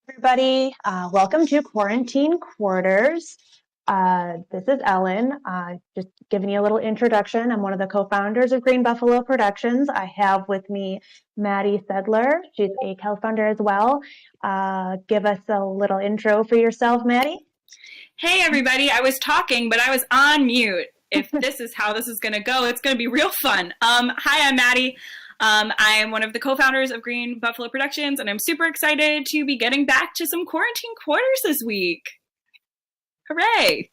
Everybody. Welcome to Quarantine Quarters. This is Ellen. Just giving you a little introduction. I'm one of the co-founders of Green Buffalo Productions. I have with me Maddy Sedlor. She's a co-founder as well. Give us a little intro for yourself, Maddy. Hey, everybody. I was talking, but I was on mute. If this is how this is going to go, it's going to be real fun. Hi, I'm Maddy. I am one of the co-founders of Green Buffalo Productions, and I'm super excited to be getting back to some quarantine quarters this week. Hooray!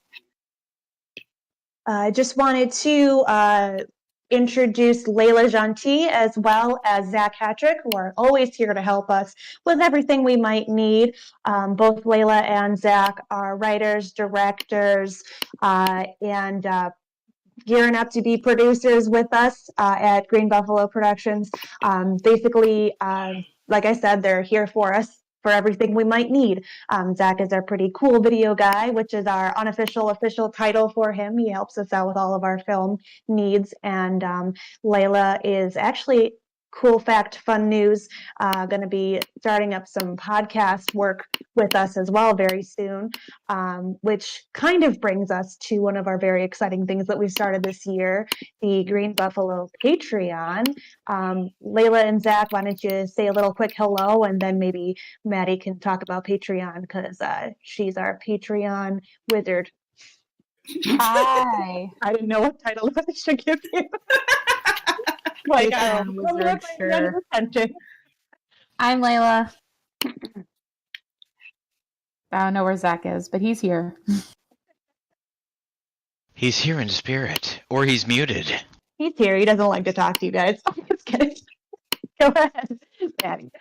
I just wanted to introduce Layla Gentil as well as Zach Hattrick, who are always here to help us with everything we might need. Both Layla and Zach are writers, directors, and gearing up to be producers with us at Green Buffalo Productions. Basically, like I said, they're here for us for everything we might need. Zach is our pretty cool video guy, which is our unofficial official title for him. He helps us out with all of our film needs. And Layla is actually, cool fact, fun news, going to be starting up some podcast work with us as well very soon, which kind of brings us to one of our very exciting things that we started this year, the Green Buffalo Patreon. Layla and Zach, why don't you say a little quick hello, and then maybe Maddy can talk about Patreon because she's our Patreon wizard. Hi. I didn't know what title I should give you. Wizard, sure. I'm Layla. I don't know where Zach is, but he's here. He's here in spirit, or he's muted. He's here. He doesn't like to talk to you guys. I'm just kidding. Go ahead, Maddy.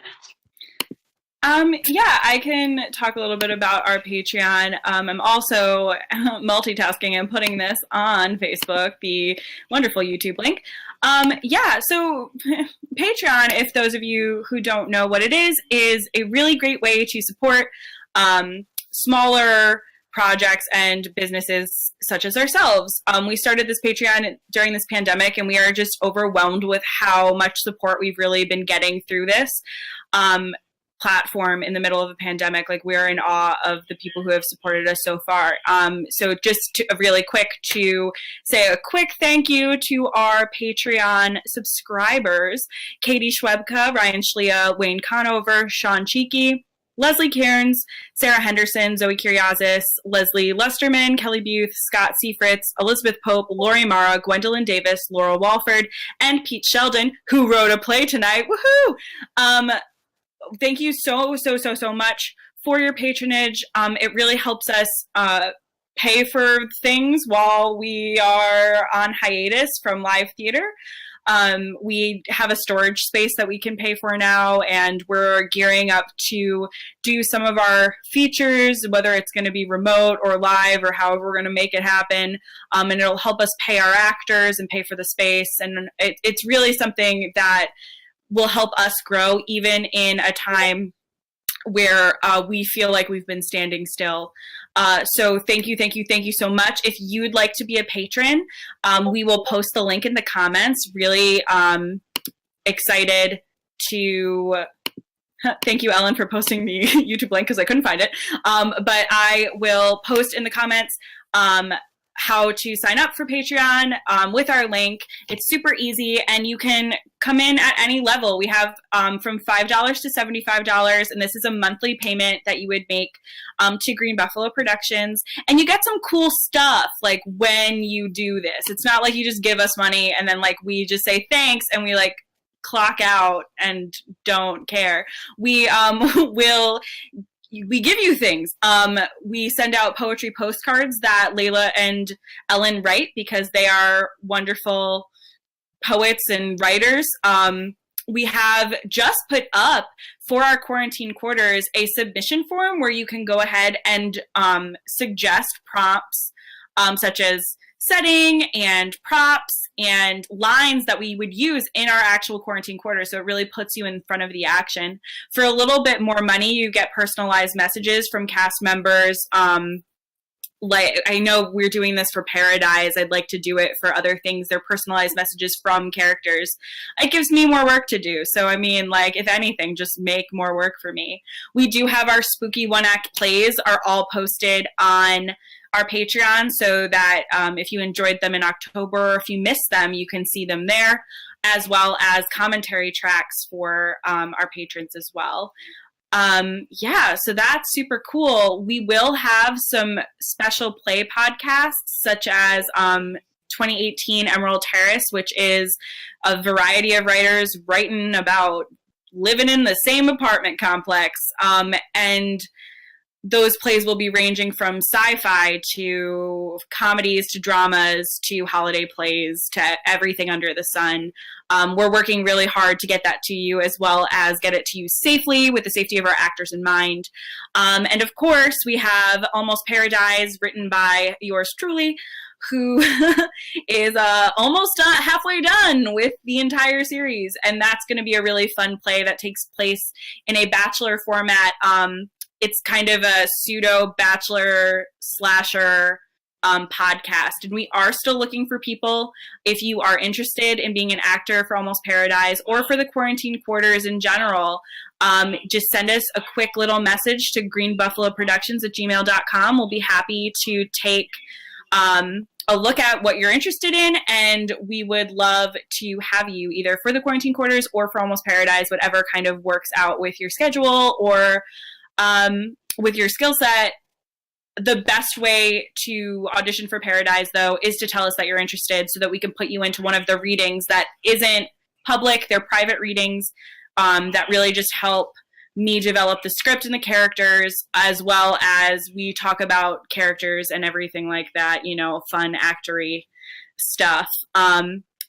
Yeah, I can talk a little bit about our Patreon. I'm also multitasking and putting this on Facebook, the wonderful YouTube link. So Patreon, if those of you who don't know what it is a really great way to support smaller projects and businesses such as ourselves. We started this Patreon during this pandemic, and we are just overwhelmed with how much support we've really been getting through this platform in the middle of a pandemic. Like, we're in awe of the people who have supported us so far. So just really quick to say a quick thank you to our Patreon subscribers: Katie Schwebka, Ryan Schlia, Wayne Conover, Sean Cheeky, Leslie Cairns, Sarah Henderson, Zoe Curiazis, Leslie Lusterman, Kelly Buth, Scott Seifritz, Elizabeth Pope, Lori Mara, Gwendolyn Davis, Laurel Walford, and Pete Sheldon, who wrote a play tonight. Woohoo! Thank you so much for your patronage. It really helps us pay for things while we are on hiatus from live theater. We have a storage space that we can pay for now, and we're gearing up to do some of our features, whether it's going to be remote or live or however we're going to make it happen. And it'll help us pay our actors and pay for the space. And it's really something that will help us grow even in a time where we feel like we've been standing still. So thank you so much. If you'd like to be a patron, we will post the link in the comments. Really excited to... Thank you, Ellen, for posting the YouTube link because I couldn't find it. But I will post in the comments how to sign up for Patreon with our link. It's super easy, and you can come in at any level. We have from $5 to $75, and this is a monthly payment that you would make to Green Buffalo Productions, and you get some cool stuff like when you do this. It's not like you just give us money and then like we just say thanks and we like clock out and don't care. We give you things. We send out poetry postcards that Layla and Ellen write because they are wonderful poets and writers. We have just put up for our quarantine quarters a submission form where you can go ahead and suggest prompts such as setting and props and lines that we would use in our actual quarantine quarter. So it really puts you in front of the action. For a little bit more money, you get personalized messages from cast members like, I know we're doing this for Paradise. I'd like to do it for other things. They're personalized messages from characters. It gives me more work to do. So, I mean, like, if anything, just make more work for me. We do have our spooky one-act plays are all posted on our Patreon, so that if you enjoyed them in October, or if you missed them, you can see them there, as well as commentary tracks for our patrons as well. So that's super cool. We will have some special play podcasts, such as 2018 Emerald Terrace, which is a variety of writers writing about living in the same apartment complex. And those plays will be ranging from sci-fi to comedies to dramas to holiday plays to everything under the sun. We're working really hard to get that to you, as well as get it to you safely with the safety of our actors in mind. And of course, we have Almost Paradise, written by yours truly, who is almost halfway done with the entire series. And that's going to be a really fun play that takes place in a Bachelor format. It's kind of a pseudo Bachelor slasher podcast. And we are still looking for people. If you are interested in being an actor for Almost Paradise or for the Quarantine Quarters in general, just send us a quick little message to greenbuffaloproductions@gmail.com. We'll be happy to take a look at what you're interested in, and we would love to have you either for the Quarantine Quarters or for Almost Paradise, whatever kind of works out with your schedule or with your skill set. The best way to audition for Paradise, though, is to tell us that you're interested, so that we can put you into one of the readings that isn't public. They're private readings that really just help me develop the script and the characters, as well as we talk about characters and everything like that, you know, fun actory stuff.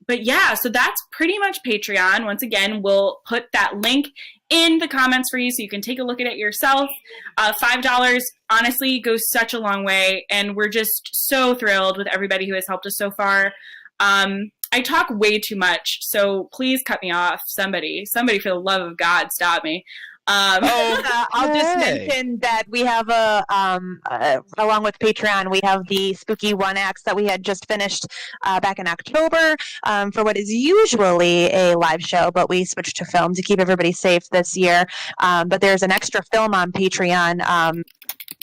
But yeah, so that's pretty much Patreon. Once again, we'll put that link in the comments for you so you can take a look at it yourself. $5 honestly goes such a long way, and we're just so thrilled with everybody who has helped us so far. I talk way too much, so please cut me off. Somebody for the love of God, stop me. I'll just mention that we have along with Patreon, we have the spooky one acts that we had just finished back in October for what is usually a live show, but we switched to film to keep everybody safe this year. But there's an extra film on Patreon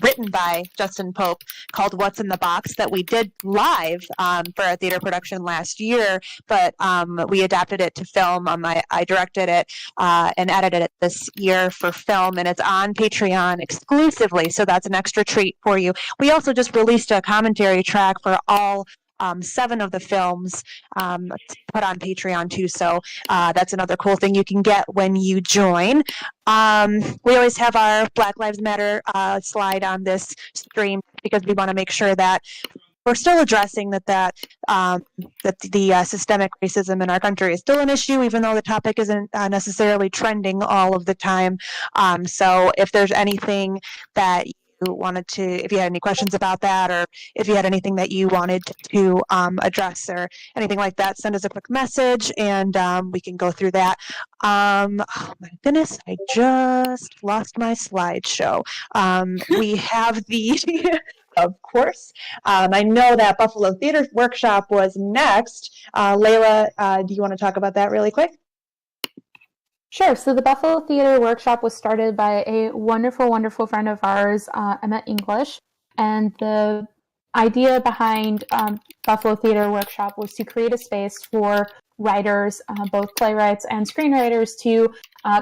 written by Justin Pope called What's in the Box that we did live for a theater production last year, but we adapted it to film. I directed it and edited it this year for film, and it's on Patreon exclusively, so that's an extra treat for you. We also just released a commentary track for all 7 of the films put on Patreon too, so that's another cool thing you can get when you join. We always have our Black Lives Matter slide on this stream because we want to make sure that we're still addressing that the systemic racism in our country is still an issue, even though the topic isn't necessarily trending all of the time. So if there's anything that you wanted to, if you had any questions about that, or if you had anything that you wanted to address or anything like that, send us a quick message and we can go through that. Oh my goodness, I just lost my slideshow. We have the of course. I know that Buffalo Theater Workshop was next. Layla, do you want to talk about that really quick? Sure. So the Buffalo Theater Workshop was started by a wonderful, wonderful friend of ours, Emma English. And the idea behind Buffalo Theater Workshop was to create a space for writers, both playwrights and screenwriters, to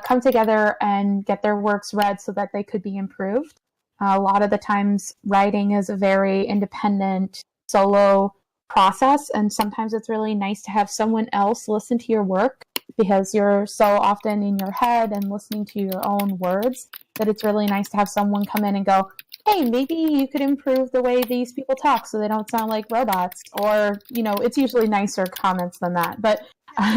come together and get their works read so that they could be improved. A lot of the times, writing is a very independent, solo process, and sometimes it's really nice to have someone else listen to your work because you're so often in your head and listening to your own words that it's really nice to have someone come in and go, hey, maybe you could improve the way these people talk so they don't sound like robots. Or, you know, it's usually nicer comments than that. But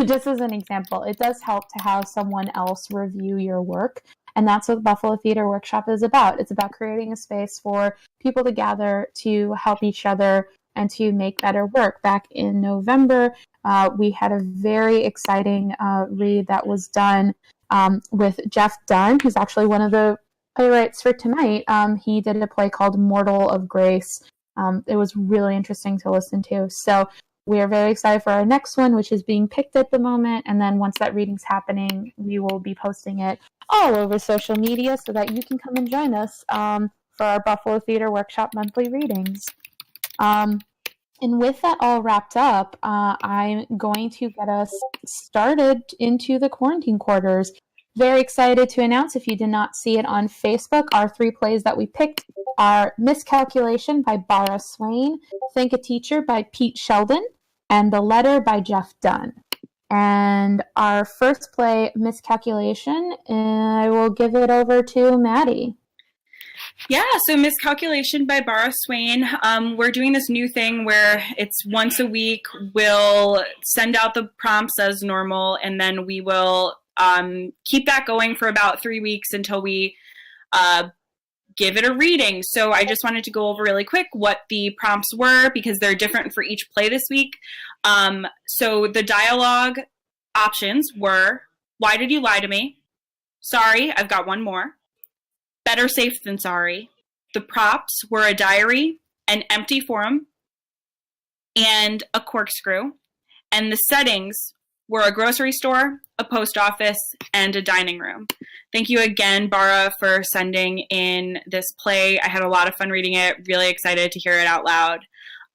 just as an example, it does help to have someone else review your work. And that's what the Buffalo Theater Workshop is about. It's about creating a space for people to gather to help each other and to make better work. Back in November, we had a very exciting read that was done with Jeff Dunn, who's actually one of the playwrights for tonight. He did a play called Mortal of Grace, It was really interesting to listen to. So we are very excited for our next one, which is being picked at the moment. And then once that reading's happening, we will be posting it all over social media so that you can come and join us for our Buffalo Theater Workshop monthly readings. And with that all wrapped up, I'm going to get us started into the quarantine quarters. Very excited to announce, if you did not see it on Facebook, our 3 plays that we picked are Miscalculation by Bara Swain, Think a Teacher by Pete Sheldon, and The Letter by Jeff Dunn. And our first play, Miscalculation, I will give it over to Maddy. Yeah, so Miscalculation by Bara Swain. We're doing this new thing where it's once a week. We'll send out the prompts as normal, and then we will keep that going for about 3 weeks until we give it a reading. So I just wanted to go over really quick what the prompts were, because they're different for each play this week. So the dialogue options were, why did you lie to me? Sorry, I've got one more. Better safe than sorry. The props were a diary, an empty forum, and a corkscrew. And the settings were a grocery store, a post office, and a dining room. Thank you again, Bara, for sending in this play. I had a lot of fun reading it. Really excited to hear it out loud.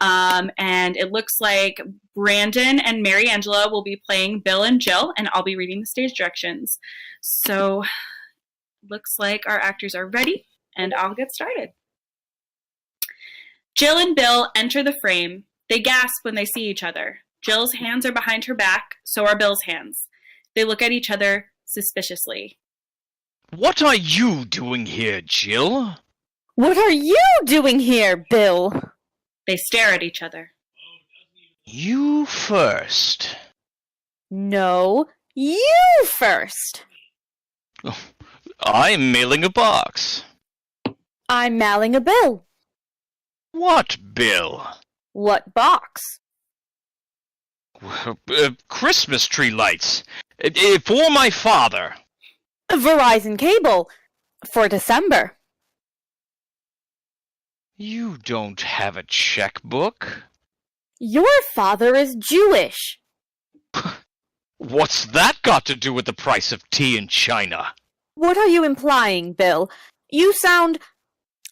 And it looks like Brandon and Mariangela will be playing Bill and Jill, and I'll be reading the stage directions. So looks like our actors are ready, and I'll get started. Jill and Bill enter the frame. They gasp when they see each other. Jill's hands are behind her back, so are Bill's hands. They look at each other suspiciously. What are you doing here, Jill? What are you doing here, Bill? They stare at each other. You first. No, you first. I'm mailing a box. I'm mailing a bill. What bill? What box? Christmas tree lights. For my father. Verizon cable. For December. You don't have a checkbook? Your father is Jewish. What's that got to do with the price of tea in China? What are you implying, Bill? You sound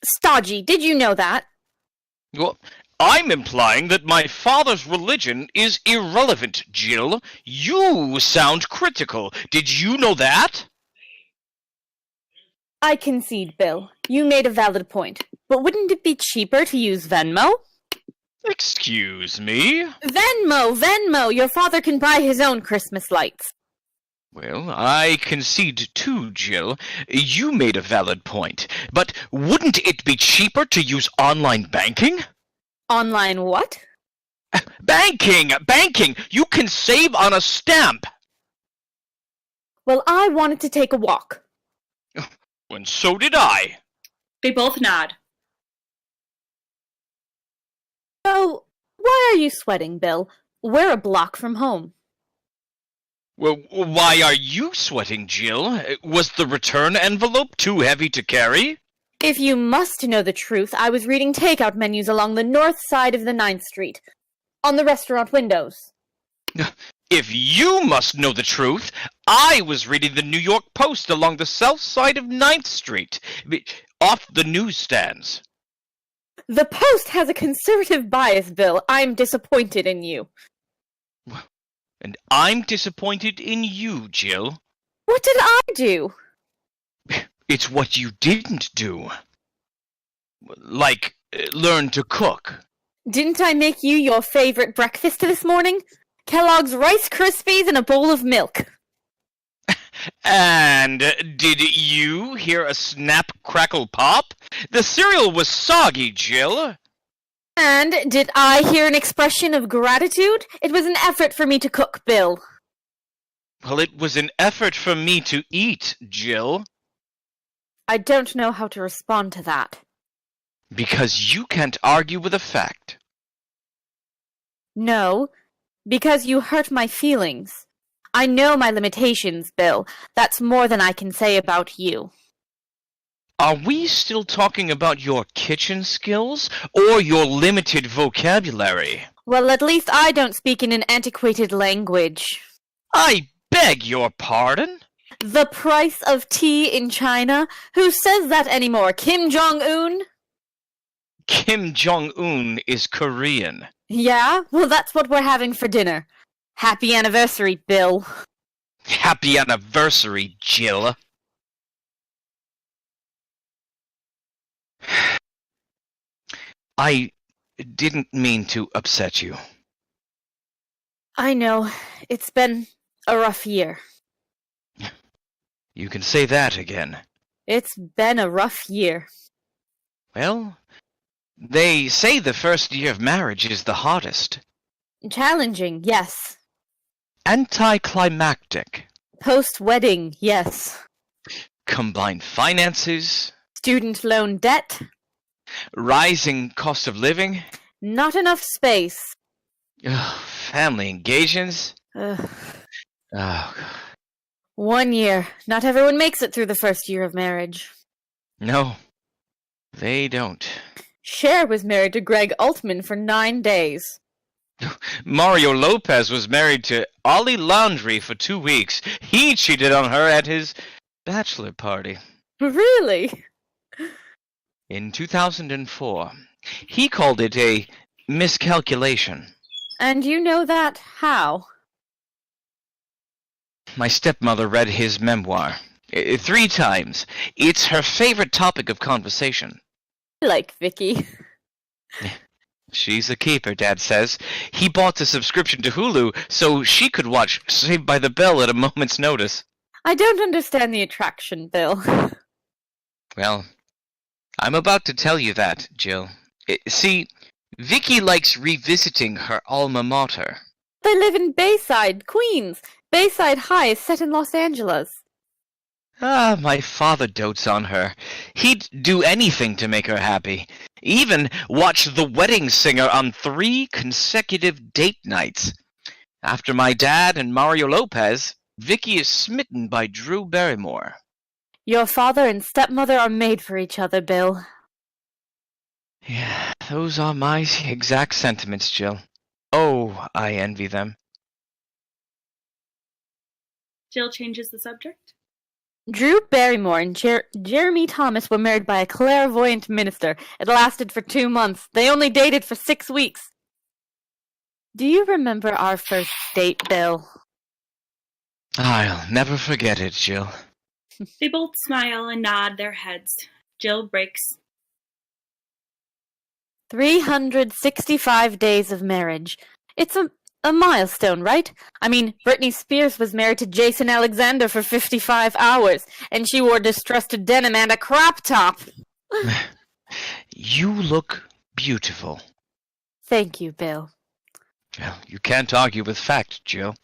stodgy. Did you know that? Well, I'm implying that my father's religion is irrelevant, Jill. You sound critical. Did you know that? I concede, Bill. You made a valid point. But wouldn't it be cheaper to use Venmo? Excuse me? Venmo! Your father can buy his own Christmas lights. Well, I concede too, Jill. You made a valid point. But wouldn't it be cheaper to use online banking? Online what? Banking! You can save on a stamp! Well, I wanted to take a walk. And so did I. They both nod. So, why are you sweating, Bill? We're a block from home. Well, why are you sweating, Jill? Was the return envelope too heavy to carry? If you must know the truth, I was reading takeout menus along the north side of the 9th Street, on the restaurant windows. If you must know the truth, I was reading the New York Post along the south side of 9th Street, off the newsstands. The Post has a conservative bias, Bill. I'm disappointed in you. And I'm disappointed in you, Jill. What did I do? It's what you didn't do. Like, learn to cook. Didn't I make you your favorite breakfast this morning? Kellogg's Rice Krispies and a bowl of milk. And did you hear a snap, crackle, pop? The cereal was soggy, Jill. And did I hear an expression of gratitude? It was an effort for me to cook, Bill. Well, it was an effort for me to eat, Jill. I don't know how to respond to that. Because you can't argue with a fact. No, because you hurt my feelings. I know my limitations, Bill. That's more than I can say about you. Are we still talking about your kitchen skills or your limited vocabulary? Well, at least I don't speak in an antiquated language. I beg your pardon? The price of tea in China? Who says that anymore? Kim Jong-un? Kim Jong-un is Korean. Yeah? Well, that's what we're having for dinner. Happy anniversary, Bill. Happy anniversary, Jill. I didn't mean to upset you. I know. It's been a rough year. You can say that again. It's been a rough year. Well, they say the first year of marriage is the hardest. Challenging, yes. Anticlimactic. Post-wedding, yes. Combined finances. Student loan debt. Rising cost of living. Not enough space. Family engagements. Ugh. Oh, 1 year. Not everyone makes it through the first year of marriage. no, they don't. Cher was married to Greg Altman for 9 days. Mario Lopez was married to Ollie Laundrie for 2 weeks. He cheated on her at his bachelor party. Really? In 2004. He called it a miscalculation. And you know that how? My stepmother read his memoir 3 times. It's her favorite topic of conversation. I like Vicky. She's a keeper, Dad says. He bought a subscription to Hulu so she could watch Saved by the Bell at a moment's notice. I don't understand the attraction, Bill. Well, I'm about to tell you that, Jill. See, Vicky likes revisiting her alma mater. They live in Bayside, Queens. Bayside High is set in Los Angeles. Ah, my father dotes on her. He'd do anything to make her happy. Even watch The Wedding Singer on 3 consecutive date nights. After my dad and Mario Lopez, Vicky is smitten by Drew Barrymore. Your father and stepmother are made for each other, Bill. Yeah, those are my exact sentiments, Jill. Oh, I envy them. Jill changes the subject. Drew Barrymore and Jeremy Thomas were married by a clairvoyant minister. It lasted for 2 months. They only dated for 6 weeks. Do you remember our first date, Bill? I'll never forget it, Jill. They both smile and nod their heads. Jill breaks. 365 days of marriage. It's a milestone, right? I mean, Britney Spears was married to Jason Alexander for 55 hours, and she wore distressed denim and a crop top. You look beautiful. Thank you, Bill. Well, you can't argue with fact, Jill.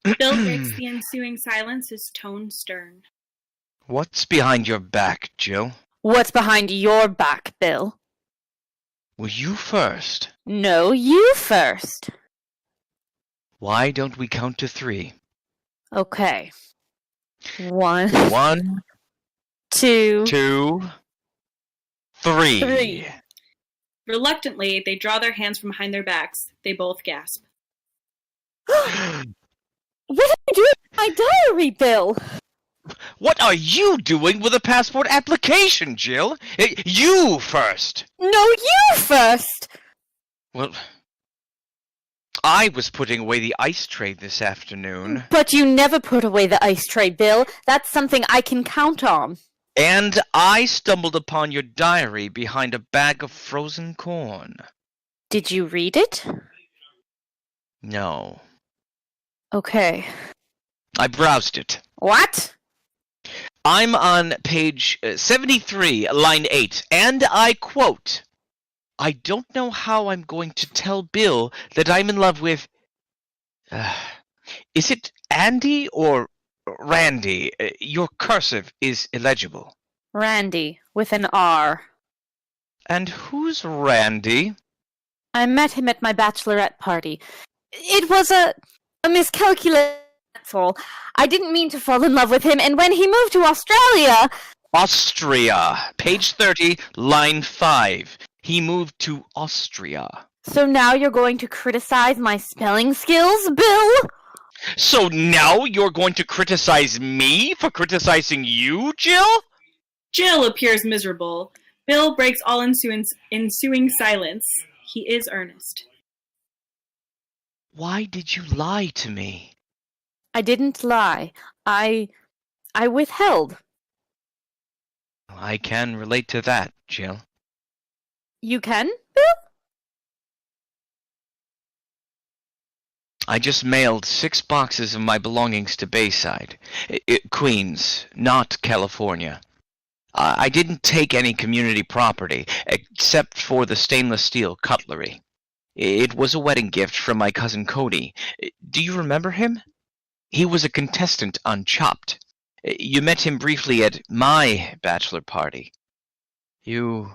Bill breaks the ensuing silence, his tone stern. What's behind your back, Jill? What's behind your back, Bill? Well, you first. No, you first. Why don't we count to 3? Okay. 1, 1, 2, 2, 3. 3. Reluctantly, they draw their hands from behind their backs. They both gasp. What are you doing with my diary, Bill? What are you doing with a passport application, Jill? You first. No, you first. Well, I was putting away the ice tray this afternoon. But you never put away the ice tray, Bill. That's something I can count on. And I stumbled upon your diary behind a bag of frozen corn. Did you read it? No. Okay. I browsed it. What? I'm on page 73, line 8, and I quote, I don't know how I'm going to tell Bill that I'm in love with... is it Andy or Randy? Your cursive is illegible. Randy, with an R. And who's Randy? I met him at my bachelorette party. It was a miscalculation. asshole. I didn't mean to fall in love with him, and when he moved to Australia... Austria. Page 30, line 5. He moved to Austria. So now you're going to criticize my spelling skills, Bill? So now you're going to criticize me for criticizing you, Jill? Jill appears miserable. Bill breaks all ensuing silence. He is earnest. Why did you lie to me? I didn't lie. I withheld. I can relate to that, Jill. You can, Bill? I just mailed 6 boxes of my belongings to Bayside. Queens, not California. I didn't take any community property, except for the stainless steel cutlery. It was a wedding gift from my cousin Cody. Do you remember him? He was a contestant on Chopped. You met him briefly at my bachelor party. You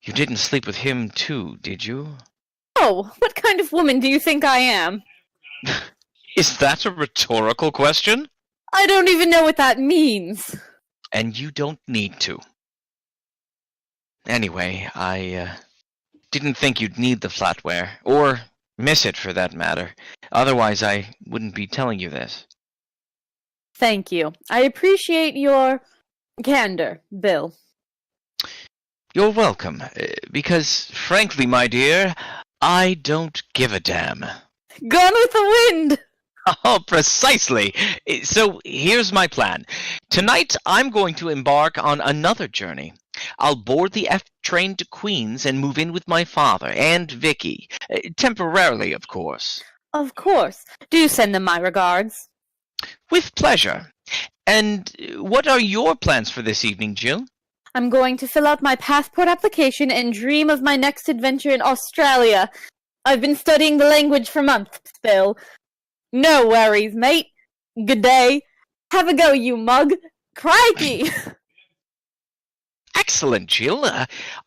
didn't sleep with him too, did you? Oh, what kind of woman do you think I am? Is that a rhetorical question? I don't even know what that means. And you don't need to. Anyway, I didn't think you'd need the flatware, or miss it for that matter. Otherwise, I wouldn't be telling you this. Thank you. I appreciate your candor, Bill. You're welcome, because, frankly, my dear, I don't give a damn. Gone with the wind! Oh, precisely. So here's my plan. Tonight, I'm going to embark on another journey. I'll board the F train to Queens and move in with my father and Vicky. Temporarily, of course. Of course. Do send them my regards. With pleasure. And what are your plans for this evening, Jill? I'm going to fill out my passport application and dream of my next adventure in Australia. I've been studying the language for months, Bill. No worries, mate. Good day. Have a go, you mug. Crikey! Excellent, Jill.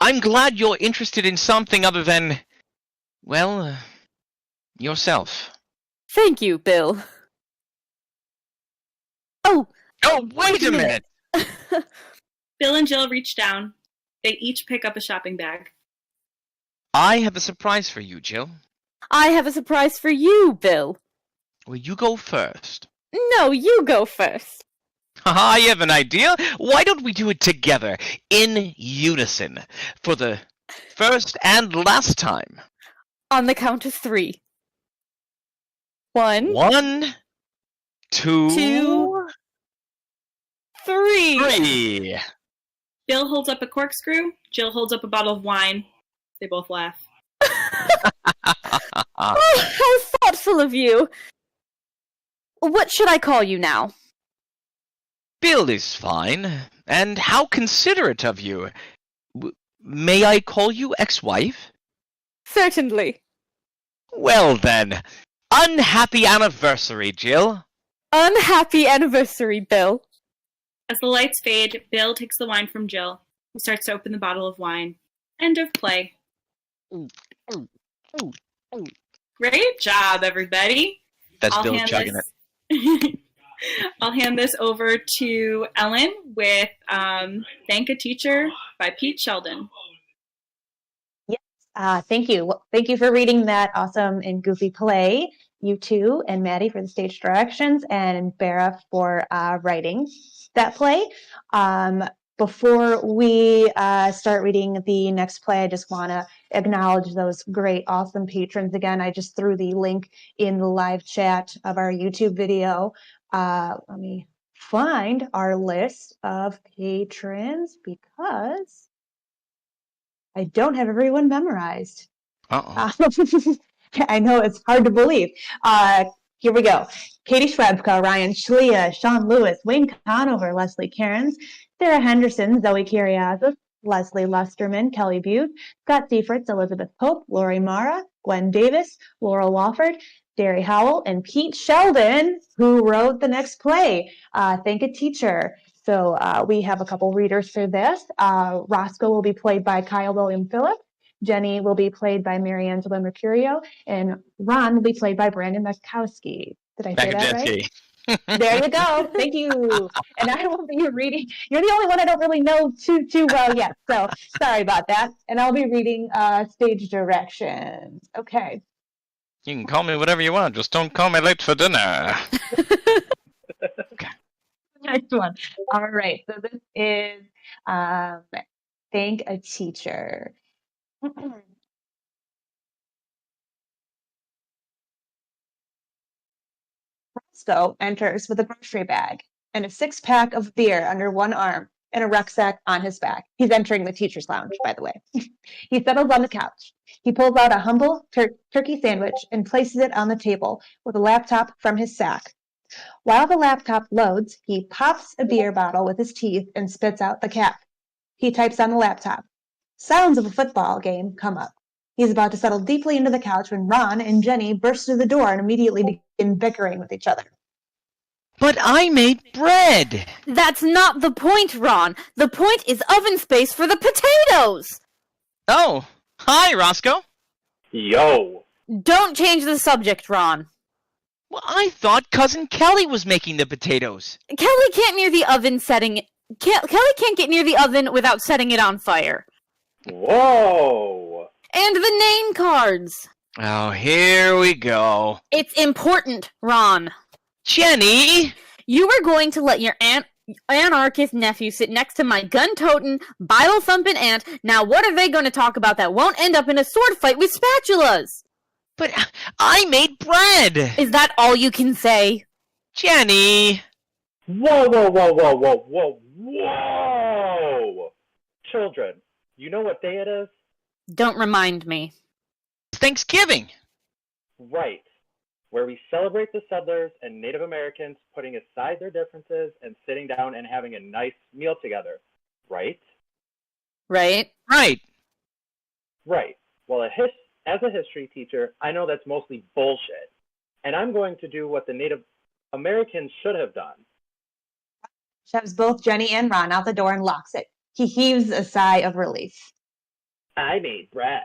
I'm glad you're interested in something other than, well, yourself. Thank you, Bill. Oh, wait a minute! Bill and Jill reach down. They each pick up a shopping bag. I have a surprise for you, Jill. I have a surprise for you, Bill. Well, you go first. No, you go first. I have an idea. Why don't we do it together, in unison, for the first and last time? On the count of 3. 1, 2, 2, 3. 3. Bill holds up a corkscrew. Jill holds up a bottle of wine. They both laugh. Oh, how thoughtful of you. What should I call you now? Bill is fine. And how considerate of you. May I call you ex-wife? Certainly. Well then, unhappy anniversary, Jill. Unhappy anniversary, Bill. As the lights fade, Bill takes the wine from Jill, who starts to open the bottle of wine. End of play. Great job, everybody. That's Bill chugging it. I'll hand this over to Ellen with Thank a Teacher by Pete Sheldon. Yes, thank you. Thank you for reading that awesome and goofy play. You too, and Maddy for the stage directions, and Bara for writing that play. Before we start reading the next play, I just want to acknowledge those great, awesome patrons. Again, I just threw the link in the live chat of our YouTube video. Let me find our list of patrons because I don't have everyone memorized. I know it's hard to believe. Here we go. Katie Schwebka, Ryan Schlia, Sean Lewis, Wayne Conover, Leslie Cairns, Sarah Henderson, Zoe Kiriazis, Leslie Lusterman, Kelly Butte, Scott Seifritz, Elizabeth Pope, Lori Mara, Gwen Davis, Laurel Wofford, Derry Howell, and Pete Sheldon, who wrote the next play, Thank a Teacher. So we have a couple readers for this. Roscoe will be played by Kyle William Phillips. Jenny will be played by Mariangela Mercurio, and Ron will be played by Brandon Machajewski. Did I say that right? Machajewski. There you go. Thank you. And I will be reading. You're the only one I don't really know too well yet. So sorry about that. And I'll be reading stage directions. Okay. You can call me whatever you want. Just don't call me late for dinner. Next one. All right. So this is thank a teacher. Roscoe enters with a grocery bag and a 6-pack of beer under one arm and a rucksack on his back. He's entering the teacher's lounge, by the way. He settles on the couch. He pulls out a humble turkey sandwich and places it on the table with a laptop from his sack. While the laptop loads, he pops a beer bottle with his teeth and spits out the cap. He types on the laptop. Sounds of a football game come up. He's about to settle deeply into the couch when Ron and Jenny burst through the door and immediately begin bickering with each other. But I made bread! That's not the point, Ron. The point is oven space for the potatoes! Oh, hi, Roscoe. Yo! Don't change the subject, Ron. Well, I thought Cousin Kelly was making the potatoes. Kelly can't get near the oven without setting it on fire. Whoa! And the name cards. Oh, here we go. It's important, Ron. Jenny! You were going to let your anarchist nephew sit next to my gun-toting, Bible-thumping aunt. Now what are they going to talk about that won't end up in a sword fight with spatulas? But I made bread! Is that all you can say? Jenny! Whoa, whoa, whoa, whoa, whoa, whoa, whoa! Children, you know what day it is? Don't remind me. Thanksgiving! Right. Where we celebrate the settlers and Native Americans putting aside their differences and sitting down and having a nice meal together. Right? Right? Right. Right. Well, as a history teacher, I know that's mostly bullshit. And I'm going to do what the Native Americans should have done. Shoves both Jenny and Ron out the door and locks it. He heaves a sigh of relief. I made bread.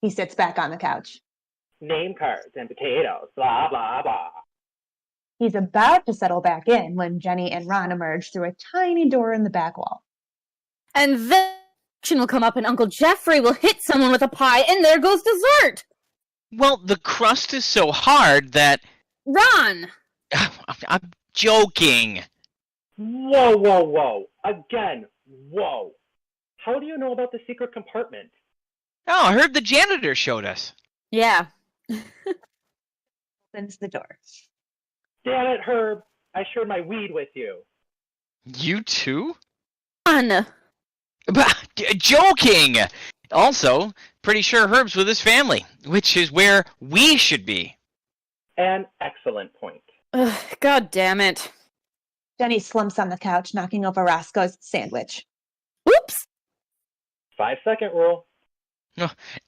He sits back on the couch. Name cards and potatoes, blah, blah, blah. He's about to settle back in when Jenny and Ron emerge through a tiny door in the back wall. And then action will come up and Uncle Jeffrey will hit someone with a pie and there goes dessert! Well, the crust is so hard that... Ron! I'm joking. Whoa, whoa, whoa. Again, whoa. How do you know about the secret compartment? Oh, I heard the janitor showed us. Yeah. Opens the door. Damn it, Herb. I shared my weed with you. You too? Ron! Joking! Also, pretty sure Herb's with his family, which is where we should be. An excellent point. Ugh, God damn it. Jenny slumps on the couch, knocking over Roscoe's sandwich. Oops! 5-second rule.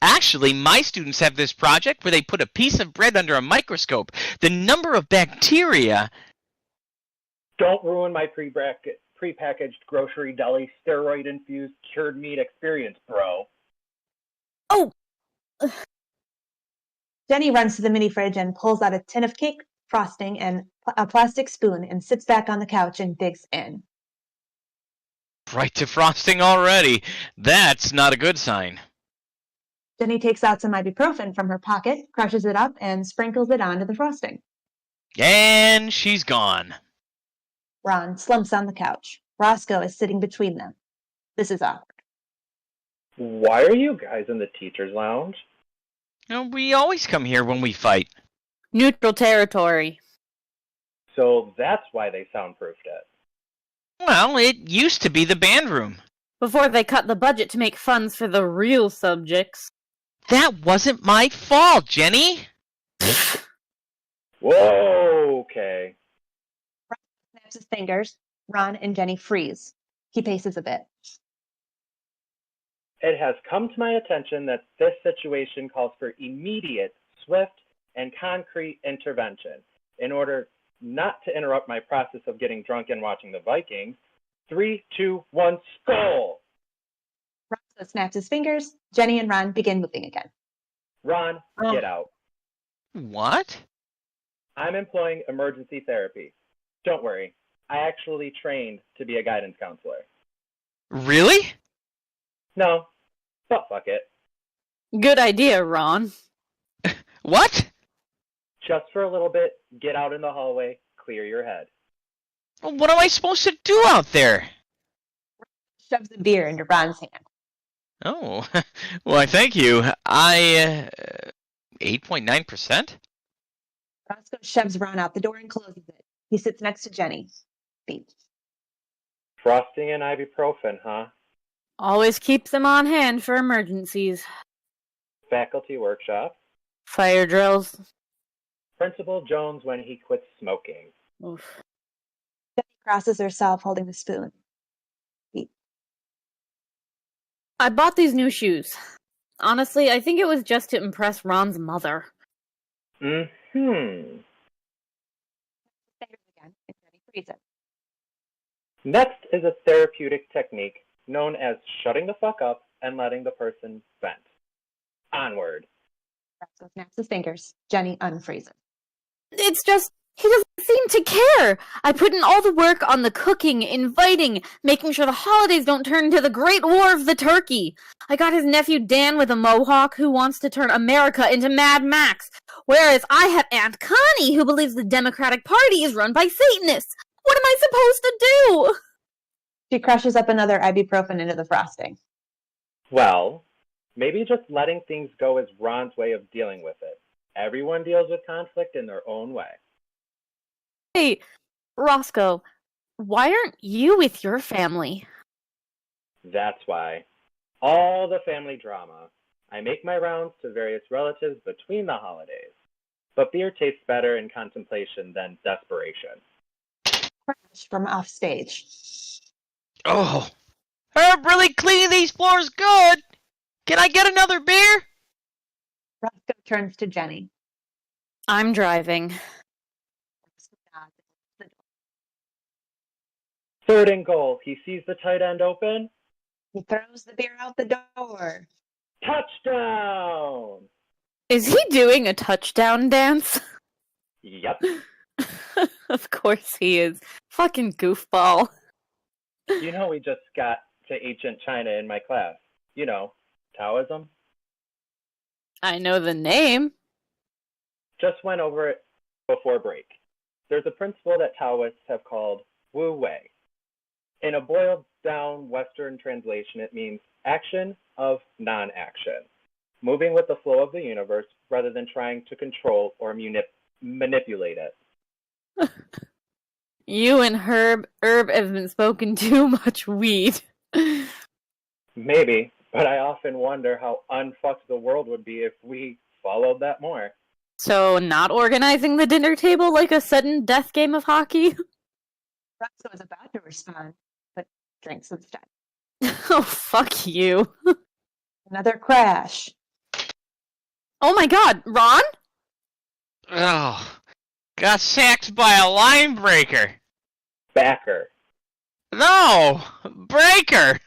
Actually, my students have this project where they put a piece of bread under a microscope. The number of bacteria... Don't ruin my prepackaged grocery deli steroid-infused cured meat experience, bro. Oh! Jenny runs to the mini fridge and pulls out a tin of cake frosting and a plastic spoon and sits back on the couch and digs in. Right to frosting already. That's not a good sign. Jenny takes out some ibuprofen from her pocket, crushes it up, and sprinkles it onto the frosting. And she's gone. Ron slumps on the couch. Roscoe is sitting between them. This is awkward. Why are you guys in the teacher's lounge? We always come here when we fight. Neutral territory. So that's why they soundproofed it. Well, it used to be the band room. Before they cut the budget to make funds for the real subjects. That wasn't my fault, Jenny. Whoa, okay. Ron snaps his fingers. Ron and Jenny freeze. He paces a bit. It has come to my attention that this situation calls for immediate, swift, and concrete intervention. In order not to interrupt my process of getting drunk and watching the Vikings, 3, 2, 1, skull! Roscoe snaps his fingers. Jenny and Ron begin moving again. Ron, get out. What? I'm employing emergency therapy. Don't worry, I actually trained to be a guidance counselor. Really? No, but fuck it. Good idea, Ron. What? Just for a little bit, get out in the hallway, clear your head. Well, what am I supposed to do out there? Shoves a beer into Ron's hand. Oh, why, thank you. 8.9%? Roscoe shoves Ron out the door and closes it. He sits next to Jenny. Beat. Frosting and ibuprofen, huh? Always keeps them on hand for emergencies. Faculty workshop. Fire drills. Principal Jones when he quits smoking. Oof. Jenny crosses herself holding the spoon. Beat. I bought these new shoes. Honestly, I think it was just to impress Ron's mother. Again, and Jenny frees it. Next is a therapeutic technique known as shutting the fuck up and letting the person vent. Onward. Roscoe snaps his fingers. Jenny unfreezes. It's just, he doesn't seem to care. I put in all the work on the cooking, inviting, making sure the holidays don't turn into the Great War of the Turkey. I got his nephew Dan with a mohawk who wants to turn America into Mad Max, whereas I have Aunt Connie who believes the Democratic Party is run by Satanists. What am I supposed to do? She crushes up another ibuprofen into the frosting. Well, maybe just letting things go is Ron's way of dealing with it. Everyone deals with conflict in their own way. Hey, Roscoe, why aren't you with your family? That's why. All the family drama. I make my rounds to various relatives between the holidays. But beer tastes better in contemplation than desperation. Crash from off stage. Oh, Herb really cleaning these floors good. Can I get another beer? Roscoe turns to Jenny. I'm driving. Third and goal. He sees the tight end open. He throws the beer out the door. Touchdown! Is he doing a touchdown dance? Yep. Of course he is. Fucking goofball. You know, we just got to ancient China in my class. You know, Taoism. I know the name. Just went over it before break. There's a principle that Taoists have called Wu Wei. In a boiled down Western translation, it means action of non-action, moving with the flow of the universe rather than trying to control or manipulate it. You and Herb have been smoking too much weed. Maybe, but I often wonder how unfucked the world would be if we followed that more. So, not organizing the dinner table like a sudden death game of hockey? Roscoe is about to respond, but drinks instead. Oh, fuck you. Another crash. Oh my god, Ron? Oh, got sacked by a line breaker. Backer. No, breaker.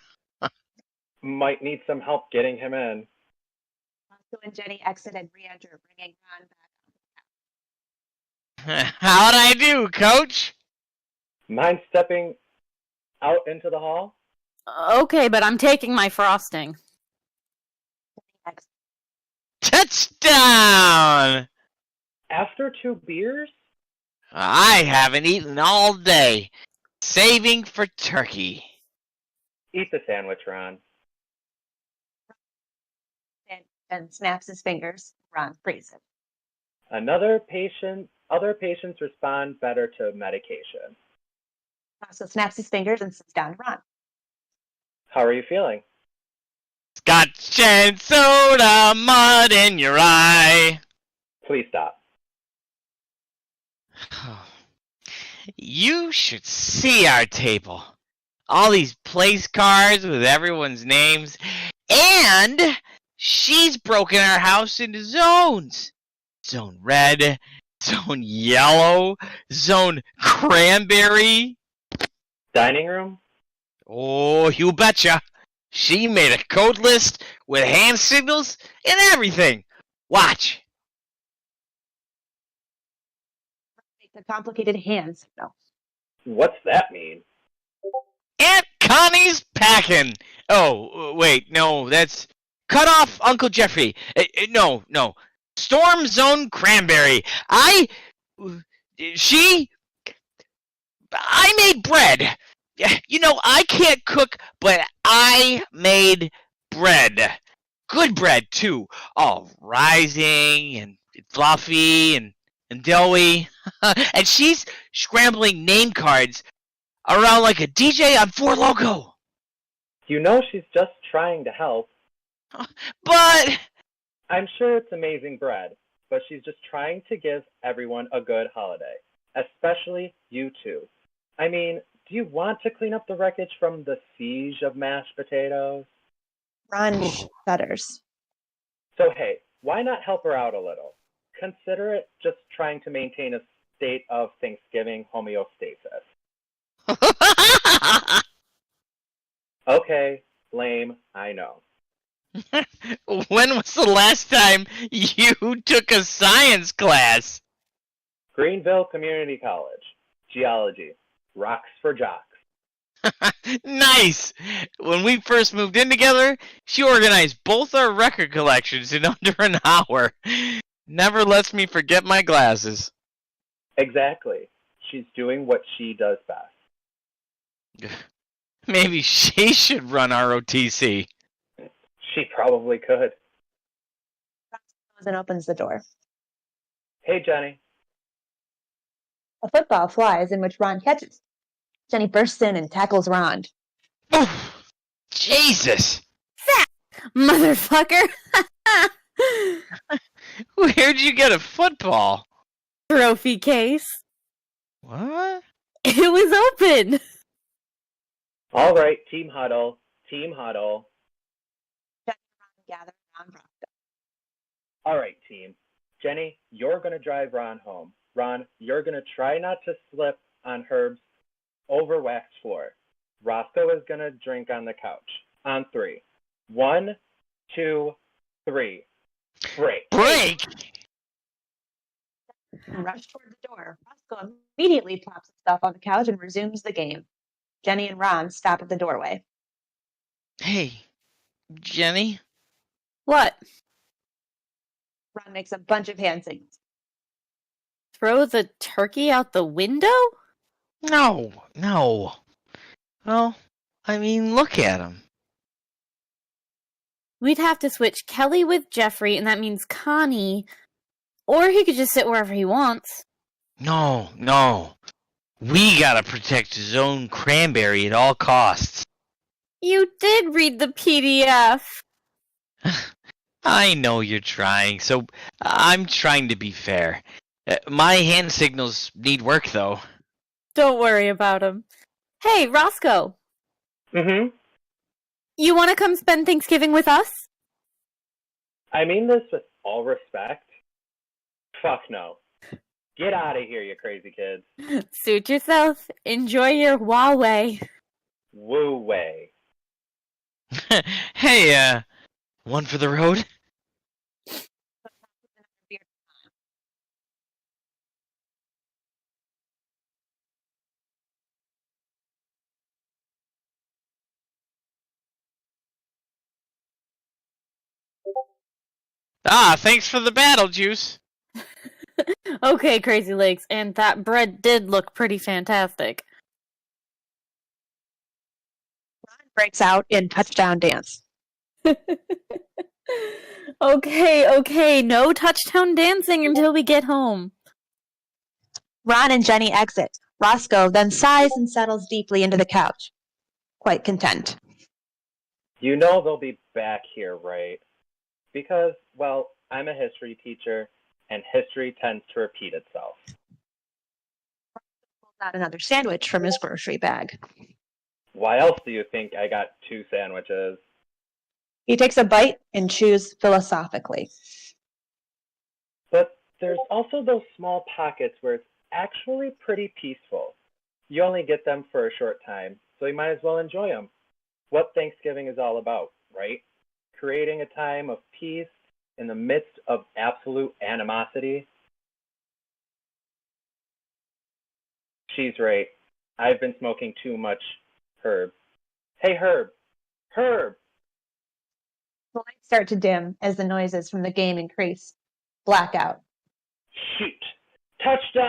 Might need some help getting him in. Roscoe and Jenny exit and re-enter, bringing Ron back. How'd I do, Coach? Mind stepping out into the hall? Okay, but I'm taking my frosting. Touchdown! After 2 beers? I haven't eaten all day. Saving for turkey. Eat the sandwich, Ron. And snaps his fingers. Ron freezes. Other patients respond better to medication. Roscoe snaps his fingers and sits down to Ron. How are you feeling? Scotch and soda, mud in your eye. Please stop. You should see our table. All these place cards with everyone's names. And she's broken our house into zones. Zone red, zone yellow, zone cranberry. Dining room? Oh, you betcha. She made a code list with hand signals and everything. Watch. the complicated hand signal. What's that mean? Aunt Connie's packing. Oh, wait, no, that's cut off Uncle Jeffrey. No. Storm Zone Cranberry. I made bread. You know, I can't cook, but I made bread. Good bread, too. All rising and fluffy and doughy. And she's scrambling name cards around like a DJ on Four Loko. You know she's just trying to help. But I'm sure it's amazing bread, but she's just trying to give everyone a good holiday, especially you two. I mean, do you want to clean up the wreckage from the siege of mashed potatoes? Ron shudders. So hey, why not help her out a little? Consider it just trying to maintain a state of Thanksgiving homeostasis. Okay, lame, I know. When was the last time you took a science class? Greenville Community College. Geology. Rocks for jocks. Nice! When we first moved in together, she organized both our record collections in under an hour. Never lets me forget my glasses. Exactly. She's doing what she does best. Maybe she should run ROTC. She probably could. And opens the door. Hey, Jenny. A football flies in which Ron catches. Jenny bursts in and tackles Ron. Oh, Jesus! Motherfucker! Where'd you get a football? Trophy case. What? It was open. All right, team huddle. Team huddle. Jenny and Ron gather around Roscoe. All right, team. Jenny, you're going to drive Ron home. Ron, you're going to try not to slip on Herb's over-waxed floor. Roscoe is going to drink on the couch. On 3. 1, 2, 3. Break. Break? And rush toward the door. Roscoe immediately plops himself on the couch and resumes the game. Jenny and Ron stop at the doorway. Hey, Jenny? What? Ron makes a bunch of hand signals. Throw the turkey out the window? No. Well, I mean, look at him. We'd have to switch Kelly with Jeffrey, and that means Connie. Or he could just sit wherever he wants. No. We gotta protect Zone Cranberry at all costs. You did read the PDF. I know you're trying, so I'm trying to be fair. My hand signals need work, though. Don't worry about him. Hey, Roscoe. Mm-hmm. You want to come spend Thanksgiving with us? I mean this with all respect. Fuck no. Get out of here, you crazy kids. Suit yourself. Enjoy your Huawei. Woo way. Hey, one for the road? Thanks for the battle, Juice. Okay, Crazy Legs, and that bread did look pretty fantastic. Ron breaks out in touchdown dance. Okay, no touchdown dancing until we get home. Ron and Jenny exit. Roscoe then sighs and settles deeply into the couch. Quite content. You know they'll be back here, right? Because, well, I'm a history teacher, and history tends to repeat itself. Pulls out another sandwich from his grocery bag. Why else do you think I got 2 sandwiches? He takes a bite and chews philosophically. But there's also those small pockets where it's actually pretty peaceful. You only get them for a short time, so you might as well enjoy them. What Thanksgiving is all about, right? Creating a time of peace in the midst of absolute animosity. She's right. I've been smoking too much herb. Hey, Herb! Herb! The lights start to dim as the noises from the game increase. Blackout. Shoot! Touchdown!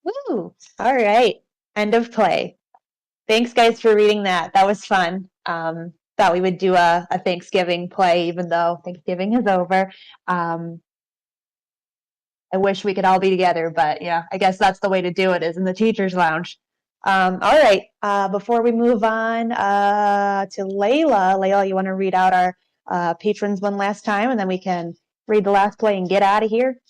Woo! All right. End of play. Thanks, guys, for reading that. That was fun. Thought we would do a Thanksgiving play, even though Thanksgiving is over. I wish we could all be together, but yeah, I guess that's the way to do it, is in the teacher's lounge. All right. Before we move on to Layla, you want to read out our patrons one last time, and then we can read the last play and get out of here?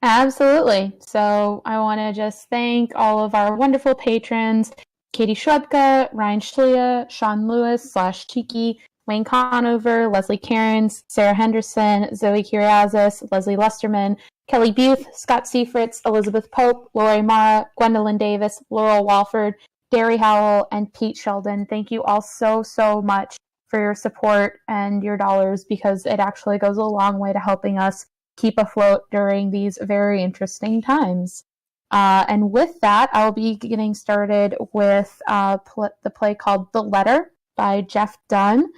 Absolutely. So I want to just thank all of our wonderful patrons: Katie Schwebka, Ryan Schlia, Sean Lewis /Cheeky, Wayne Conover, Leslie Cairns, Sarah Henderson, Zoe Kiriazis, Leslie Lusterman, Kelly Buth, Scott Seifritz, Elizabeth Pope, Lori Mara, Gwendolyn Davis, Laurel Walford, Derry Howell, and Pete Sheldon. Thank you all so, so much for your support and your dollars, because it actually goes a long way to helping us keep afloat during these very interesting times. And with that, I'll be getting started with the play called The Letter by Jeff Dunn.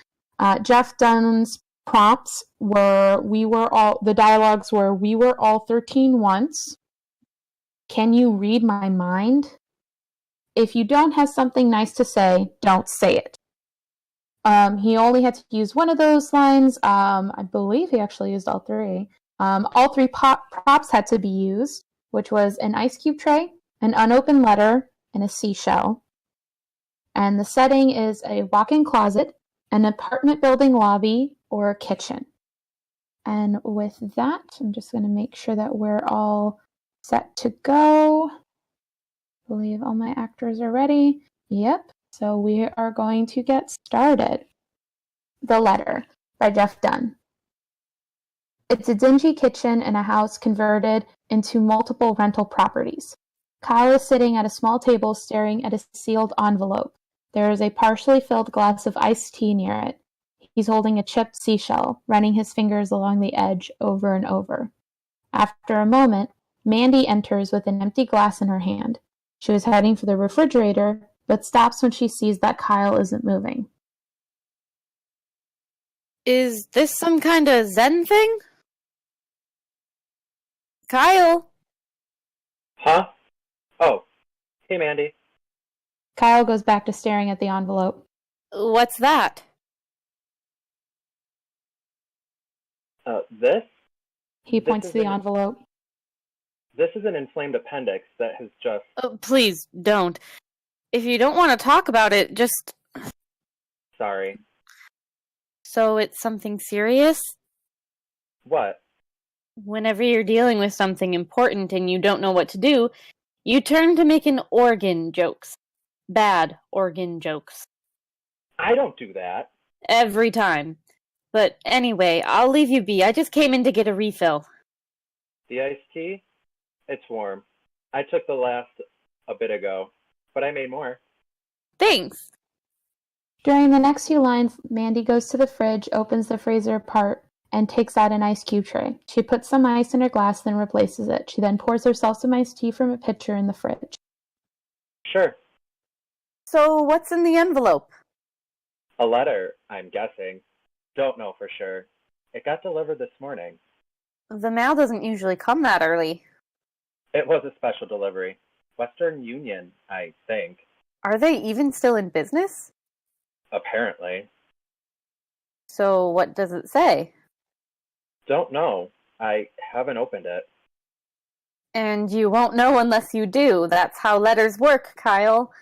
Jeff Dunn's prompts were, the dialogues were, we were all 13 once. Can you read my mind? If you don't have something nice to say, don't say it. He only had to use one of those lines. I believe he actually used all three. All three props had to be used, which was an ice cube tray, an unopened letter, and a seashell. And the setting is a walk-in closet, an apartment building lobby, or a kitchen. And with that, I'm just going to make sure that we're all set to go. I believe all my actors are ready. Yep. So we are going to get started. The Letter by Jeff Dunn. It's a dingy kitchen in a house converted into multiple rental properties. Kyle is sitting at a small table staring at a sealed envelope. There is a partially filled glass of iced tea near it. He's holding a chipped seashell, running his fingers along the edge over and over. After a moment, Mandy enters with an empty glass in her hand. She was heading for the refrigerator, but stops when she sees that Kyle isn't moving. Is this some kind of Zen thing? Kyle? Huh? Oh. Hey, Mandy. Kyle goes back to staring at the envelope. What's that? This? He points to the envelope. This is an inflamed appendix that has just... Oh, please, don't. If you don't want to talk about it, just... Sorry. So it's something serious? What? Whenever you're dealing with something important and you don't know what to do, you turn to making organ jokes. Bad organ jokes. I don't do that. Every time. But anyway, I'll leave you be. I just came in to get a refill. The iced tea? It's warm. I took the last a bit ago, but I made more. Thanks. During the next few lines, Mandy goes to the fridge, opens the freezer apart, and takes out an ice cube tray. She puts some ice in her glass, then replaces it. She then pours herself some iced tea from a pitcher in the fridge. Sure. So what's in the envelope? A letter, I'm guessing. Don't know for sure. It got delivered this morning. The mail doesn't usually come that early. It was a special delivery. Western Union, I think. Are they even still in business? Apparently. So what does it say? Don't know. I haven't opened it. And you won't know unless you do. That's how letters work, Kyle.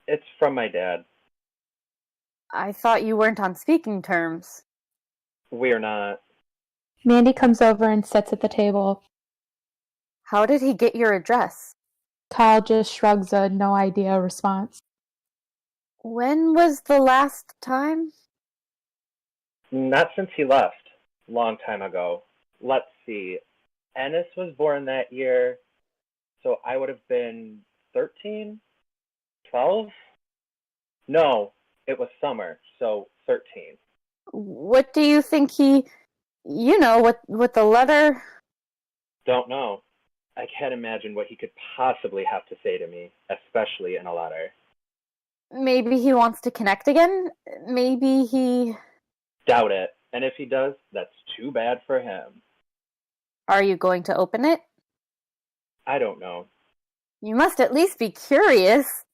It's from my dad. I thought you weren't on speaking terms. We're not. Mandy comes over and sits at the table. How did he get your address? Kyle just shrugs a no idea response. When was the last time? Not since he left. Long time ago. Let's see. Ennis was born that year, so I would have been 13? 12? No, it was summer, so 13. What do you think he... with the letter? Don't know. I can't imagine what he could possibly have to say to me, especially in a letter. Maybe he wants to connect again? Maybe he... Doubt it. And if he does, that's too bad for him. Are you going to open it? I don't know. You must at least be curious.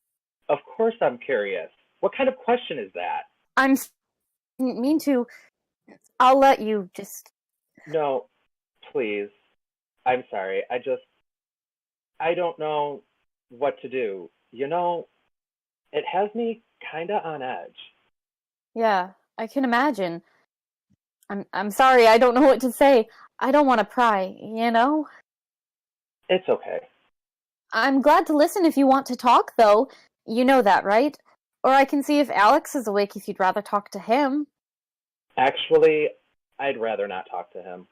Of course I'm curious. What kind of question is that? Didn't mean to. I'll let you just... No, please. I'm sorry. I don't know what to do. You know, it has me kinda on edge. Yeah, I can imagine. I'm sorry, I don't know what to say. I don't want to pry, you know? It's okay. I'm glad to listen if you want to talk, though. You know that, right? Or I can see if Alex is awake if you'd rather talk to him. Actually, I'd rather not talk to him.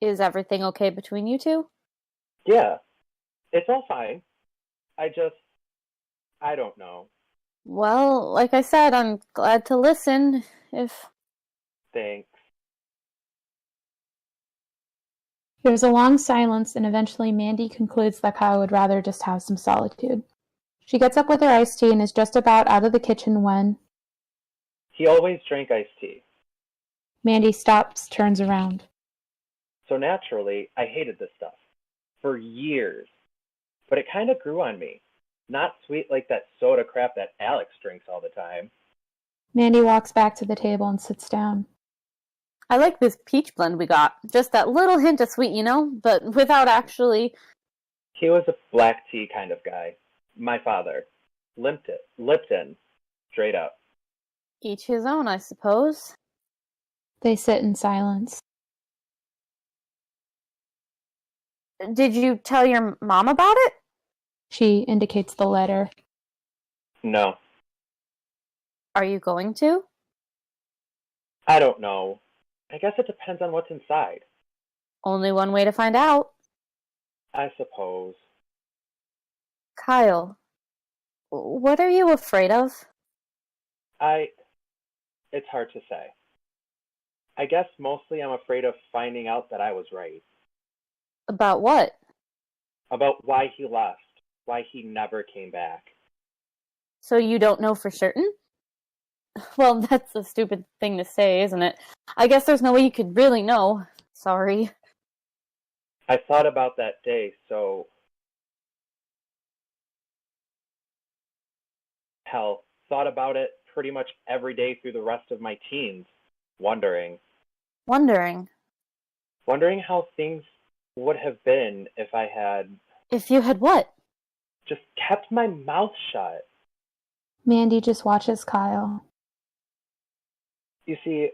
Is everything okay between you two? Yeah, it's all fine. I don't know. Well, like I said, I'm glad to listen, if... Thanks. There's a long silence, and eventually Mandy concludes that Kyle would rather just have some solitude. She gets up with her iced tea and is just about out of the kitchen when... He always drank iced tea. Mandy stops, turns around. So naturally, I hated this stuff. For years. But it kind of grew on me. Not sweet like that soda crap that Alex drinks all the time. Mandy walks back to the table and sits down. I like this peach blend we got. Just that little hint of sweet, you know? But without actually... He was a black tea kind of guy. My father. Lipton. Straight up. Each his own, I suppose. They sit in silence. Did you tell your mom about it? She indicates the letter. No. Are you going to? I don't know. I guess it depends on what's inside. Only one way to find out. I suppose. Kyle, what are you afraid of? It's hard to say. I guess mostly I'm afraid of finding out that I was right. About what? About why he left. Why he never came back. So you don't know for certain? Well, that's a stupid thing to say, isn't it? I guess there's no way you could really know. Sorry. I thought about that day, so... Hell, thought about it pretty much every day through the rest of my teens. Wondering how things would have been if I had... If you had what? Just kept my mouth shut. Mandy just watches Kyle. You see,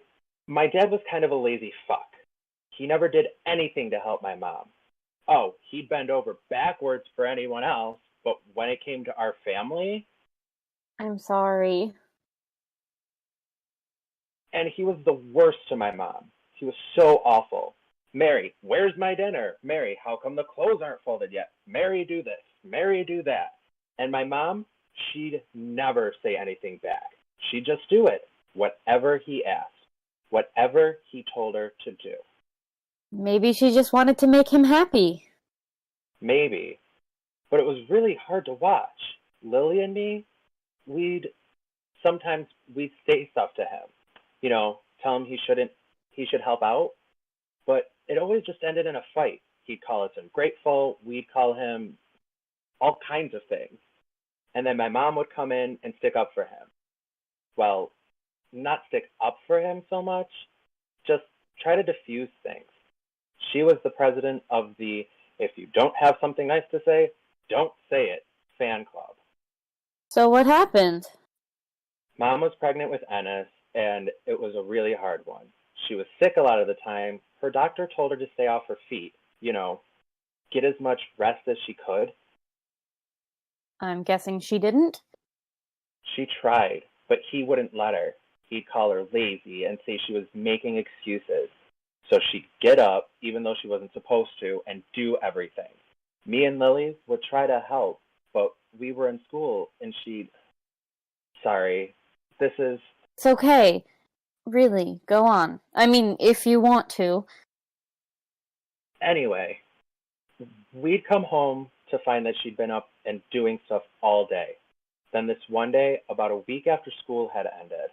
my dad was kind of a lazy fuck. He never did anything to help my mom. Oh, he'd bend over backwards for anyone else, but when it came to our family... I'm sorry. And he was the worst to my mom. He was so awful. Mary, where's my dinner? Mary, how come the clothes aren't folded yet? Mary, do this. Mary, do that. And my mom, she'd never say anything back. She'd just do it. Whatever he asked. Whatever he told her to do. Maybe she just wanted to make him happy. Maybe. But it was really hard to watch. Lily and me, sometimes we'd say stuff to him. You know, tell him he should help out. But it always just ended in a fight. He'd call us ungrateful. We'd call him all kinds of things. And then my mom would come in and stick up for him. Well, not stick up for him so much, just try to diffuse things. She was the president of the if you don't have something nice to say, don't say it fan club. So what happened? Mom was pregnant with Ennis, and it was a really hard one. She was sick a lot of the time. Her doctor told her to stay off her feet, you know, get as much rest as she could. I'm guessing she didn't? She tried, but he wouldn't let her. He'd call her lazy and say she was making excuses. So she'd get up, even though she wasn't supposed to, and do everything. Me and Lily would try to help, but we were in school, and Sorry, this is... It's okay. Really, go on. I mean, if you want to. Anyway, We'd come home to find that she'd been up and doing stuff all day. Then this one day, about a week after school had ended,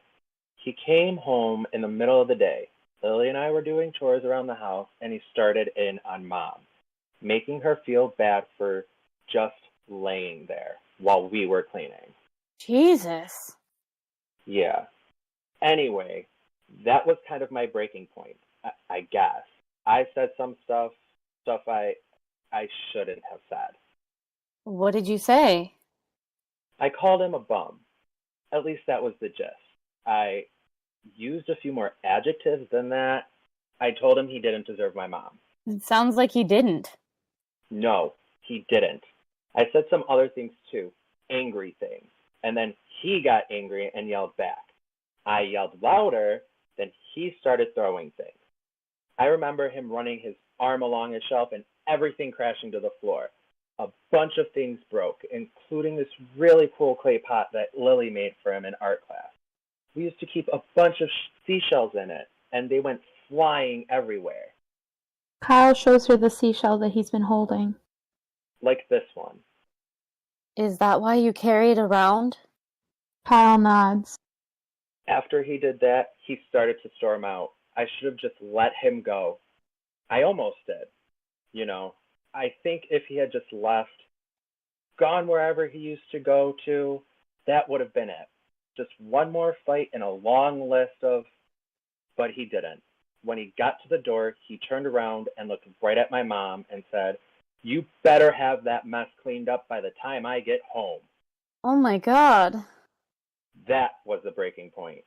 he came home in the middle of the day. Lily and I were doing chores around the house, and he started in on Mom, making her feel bad for just laying there while we were cleaning. Jesus. Yeah. Anyway, that was kind of my breaking point, I guess. I said some stuff I shouldn't have said. What did you say? I called him a bum. At least that was the gist. I used a few more adjectives than that. I told him he didn't deserve my mom. It sounds like he didn't. No, he didn't. I said some other things too, angry things. And then he got angry and yelled back. I yelled louder, then he started throwing things. I remember him running his arm along a shelf and everything crashing to the floor. A bunch of things broke, including this really cool clay pot that Lily made for him in art class. We used to keep a bunch of seashells in it, and they went flying everywhere. Kyle shows her the seashell that he's been holding. Like this one. Is that why you carry it around? Kyle nods. After he did that, he started to storm out. I should have just let him go. I almost did. You know, I think if he had just left, gone wherever he used to go to, that would have been it. Just one more fight in a long list of... But he didn't. When he got to the door, he turned around and looked right at my mom and said, "You better have that mess cleaned up by the time I get home." Oh my God. That was the breaking point.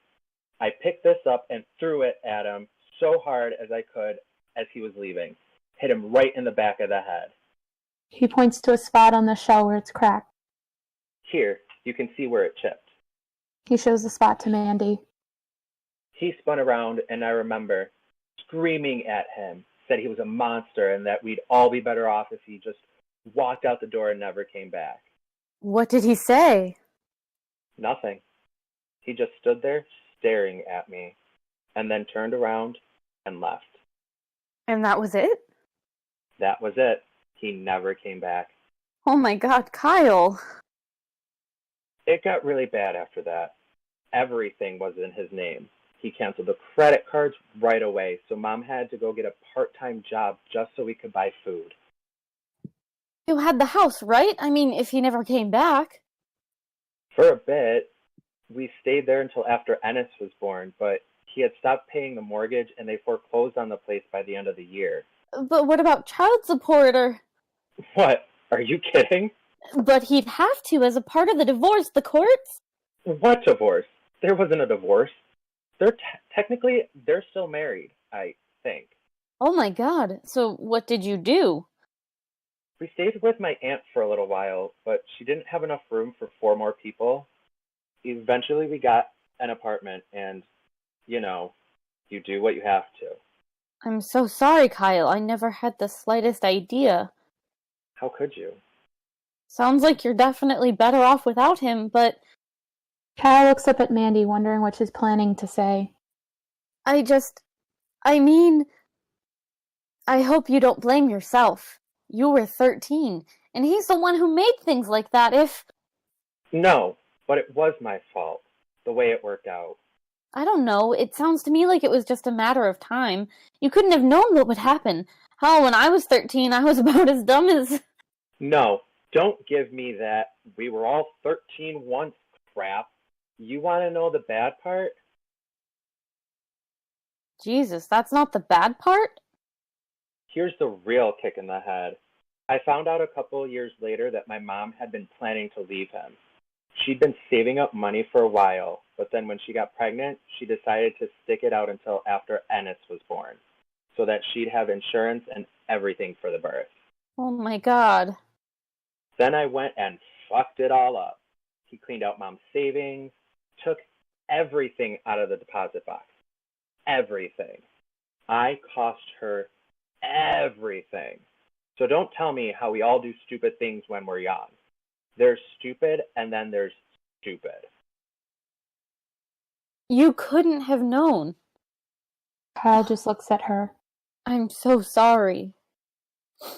I picked this up and threw it at him so hard as I could as he was leaving. Hit him right in the back of the head. He points to a spot on the shell where it's cracked. Here, you can see where it chipped. He shows the spot to Mandy. He spun around, and I remember screaming at him, said he was a monster and that we'd all be better off if he just walked out the door and never came back. What did he say? Nothing. He just stood there staring at me and then turned around and left. And that was it? That was it. He never came back. Oh my God, Kyle. It got really bad after that. Everything was in his name. He canceled the credit cards right away, so Mom had to go get a part-time job just so we could buy food. You had the house, right? I mean, if he never came back. For a bit, we stayed there until after Ennis was born, but he had stopped paying the mortgage and they foreclosed on the place by the end of the year. But what about child support or... What? Are you kidding? But he'd have to as a part of the divorce, the courts? What divorce? There wasn't a divorce. Technically, they're still married, I think. Oh my God. So what did you do? We stayed with my aunt for a little while, but she didn't have enough room for 4 more people. Eventually, we got an apartment, and, you know, you do what you have to. I'm so sorry, Kyle. I never had the slightest idea. How could you? Sounds like you're definitely better off without him, but... Kyle looks up at Mandy, wondering what she's planning to say. I hope you don't blame yourself. You were 13, and he's the one who made things like that if... No, but it was my fault, the way it worked out. I don't know. It sounds to me like it was just a matter of time. You couldn't have known what would happen. Hell, when I was 13, I was about as dumb as... No, don't give me that "we were all 13 once" crap. You want to know the bad part? Jesus, that's not the bad part? Here's the real kick in the head. I found out a couple years later that my mom had been planning to leave him. She'd been saving up money for a while, but then when she got pregnant, she decided to stick it out until after Ennis was born, so that she'd have insurance and everything for the birth. Oh my God. Then I went and fucked it all up. He cleaned out Mom's savings, took everything out of the deposit box. Everything. I cost her everything. So don't tell me how we all do stupid things when we're young. There's stupid, and then there's stupid. You couldn't have known. Kyle just looks at her. I'm so sorry.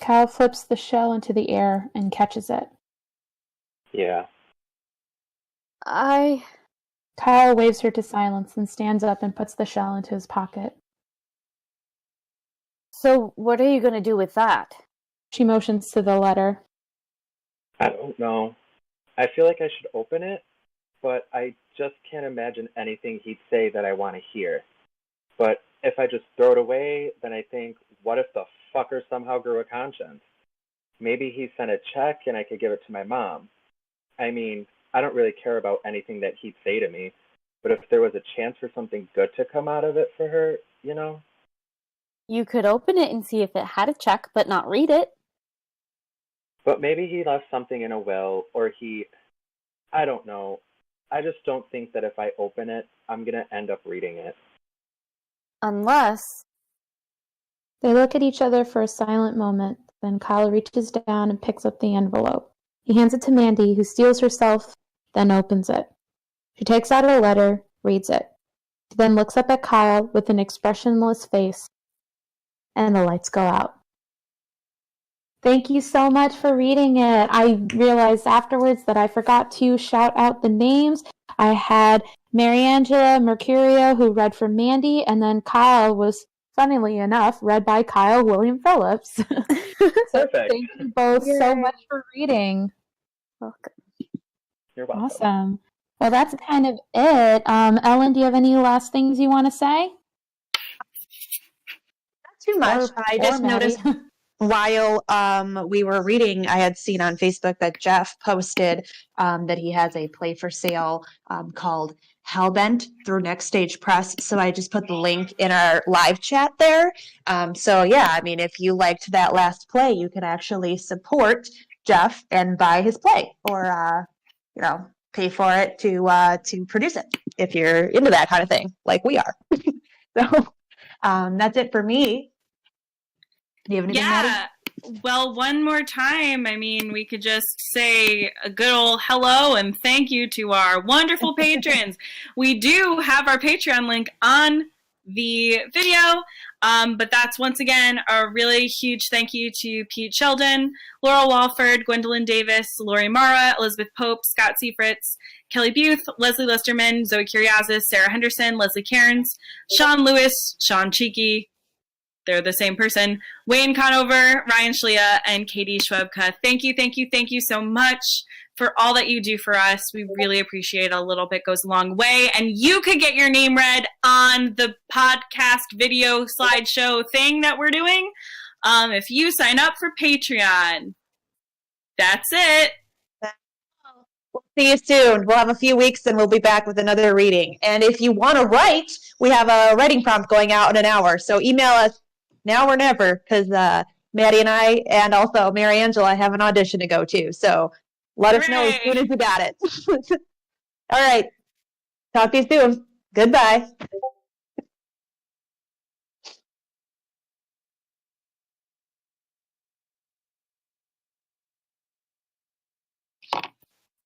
Kyle flips the shell into the air and catches it. Yeah. Kyle waves her to silence and stands up and puts the shell into his pocket. So, what are you going to do with that? She motions to the letter. I don't know. I feel like I should open it, but I just can't imagine anything he'd say that I want to hear. But if I just throw it away, then I think, what if the fucker somehow grew a conscience? Maybe he sent a check and I could give it to my mom. I mean, I don't really care about anything that he'd say to me, but if there was a chance for something good to come out of it for her, you know? You could open it and see if it had a check, but not read it. But maybe he left something in a will, or I don't know. I just don't think that if I open it, I'm going to end up reading it. Unless... They look at each other for a silent moment, then Kyle reaches down and picks up the envelope. He hands it to Mandy, who steels herself, then opens it. She takes out a letter, reads it. She then looks up at Kyle with an expressionless face, and the lights go out. Thank you so much for reading it. I realized afterwards that I forgot to shout out the names. I had Mariangela, Mercurio, who read for Mandy, and then Kyle was, funnily enough, read by Kyle William Phillips. So thank you both so much for reading. Welcome. You're welcome. Awesome. Well, that's kind of it. Ellen, do you have any last things you want to say? Not too much. I just noticed while we were reading, I had seen on Facebook that Jeff posted that he has a play for sale called Hellbent through Next Stage Press. So I just put the link in our live chat there. So yeah, I mean, if you liked that last play, you can actually support Jeff and buy his play, or pay for it to produce it if you're into that kind of thing, like we are. So that's it for me. Do you have anything, Maddy? Well, one more time, I mean, we could just say a good old hello and thank you to our wonderful patrons. We do have our Patreon link on the video, but that's once again a really huge thank you to Pete Sheldon, Laurel Walford, Gwendolyn Davis, Lori Mara, Elizabeth Pope, Scott Seifritz, Kelly Buth, Leslie Listerman, Zoe Curiazis, Sarah Henderson, Leslie Cairns, Sean Lewis, Sean Cheeky, they're the same person, Wayne Conover, Ryan Schlia, and Katie Schwebka. Thank you so much for all that you do for us. We really appreciate it. A little bit goes a long way. And you could get your name read on the podcast video slideshow thing that we're doing if you sign up for Patreon. That's it. We'll see you soon. We'll have a few weeks and we'll be back with another reading. And if you want to write, we have a writing prompt going out in an hour. So email us now or never, because Maddy and I and also Mariangela have an audition to go to. So let us know as soon as you got it. All right. Talk to you soon. Goodbye.